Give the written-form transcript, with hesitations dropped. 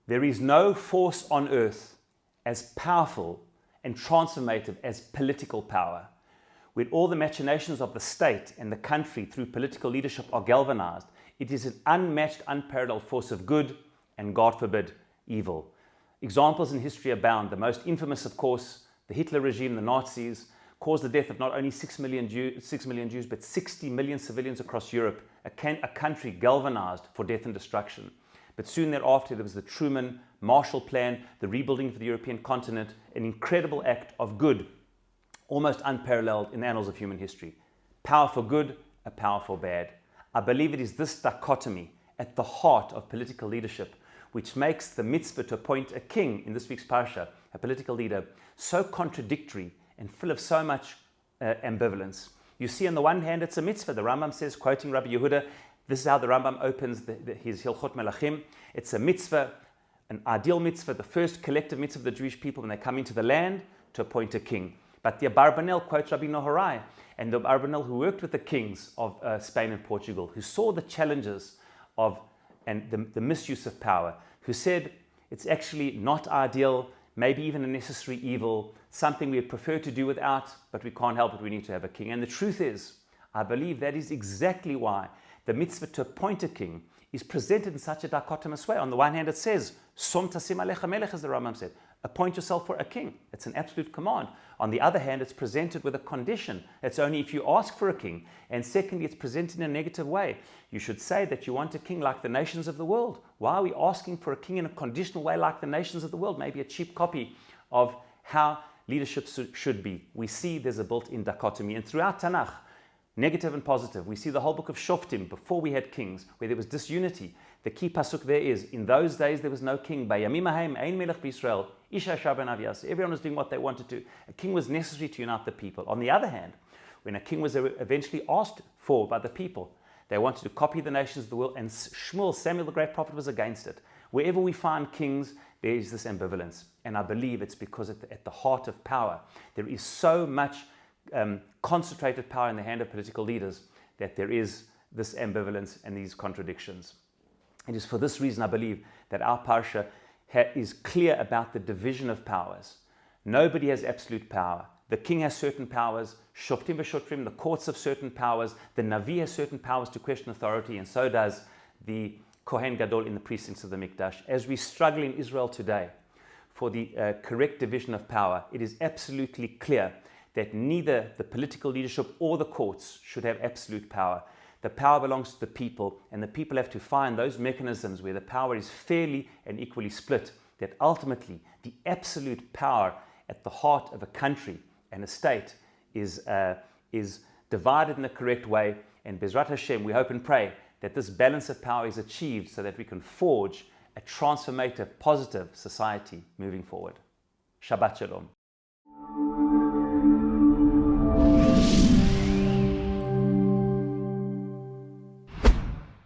There is no force on earth as powerful and transformative as political power. When all the machinations of the state and the country through political leadership are galvanized, it is an unmatched, unparalleled force of good and, God forbid, evil. Examples in history abound. The most infamous, of course, the Hitler regime, the Nazis, caused the death of not only 6 million Jews, but 60 million civilians across Europe, a country galvanized for death and destruction. But soon thereafter, there was the Truman Marshall Plan, the rebuilding of the European continent, an incredible act of good, almost unparalleled in the annals of human history. Power for good, a power for bad. I believe it is this dichotomy at the heart of political leadership which makes the mitzvah to appoint a king in this week's parasha, a political leader, so contradictory and full of so much ambivalence. You see, on the one hand, it's a mitzvah. The Rambam says, quoting Rabbi Yehuda, this is how the Rambam opens his Hilchot Melachim. It's a mitzvah, an ideal mitzvah, the first collective mitzvah of the Jewish people when they come into the land to appoint a king. But the Abarbanel quotes Rabbi Nohorai, and the Abarbanel who worked with the kings of Spain and Portugal, who saw the challenges of and the misuse of power, who said it's actually not ideal, maybe even a necessary evil, something we would prefer to do without, but we can't help it, we need to have a king. And the truth is, I believe that is exactly why the mitzvah to appoint a king is presented in such a dichotomous way. On the one hand, it says, Som tasim alecha melech, as the Rambam said, appoint yourself for a king. It's an absolute command. On the other hand, it's presented with a condition. It's only if you ask for a king. And secondly, it's presented in a negative way. You should say that you want a king like the nations of the world. Why are we asking for a king in a conditional way like the nations of the world? Maybe a cheap copy of how leadership should be. We see there's a built-in dichotomy. And throughout Tanakh, negative and positive, we see the whole book of Shoftim, before we had kings, where there was disunity. The key pasuk there is, in those days there was no king. Bayamim hahem ein melech b'Yisrael, isha shaben avias. Everyone was doing what they wanted to. A king was necessary to unite the people. On the other hand, when a king was eventually asked for by the people, they wanted to copy the nations of the world, and Shmuel, Samuel the great prophet, was against it. Wherever we find kings, there is this ambivalence. And I believe it's because at the heart of power, there is so much concentrated power in the hand of political leaders that there is this ambivalence and these contradictions. It is for this reason I believe that our parasha is clear about the division of powers. Nobody has absolute power. The king has certain powers, Shoftim v'Shotrim, the courts have certain powers, the Navi has certain powers to question authority, and so does the Kohen Gadol in the precincts of the Mikdash. As we struggle in Israel today for the correct division of power, it is absolutely clear that neither the political leadership or the courts should have absolute power. The power belongs to the people, and the people have to find those mechanisms where the power is fairly and equally split, that ultimately the absolute power at the heart of a country and a state is divided in the correct way. And Bezrat Hashem, we hope and pray that this balance of power is achieved so that we can forge a transformative, positive society moving forward. Shabbat Shalom.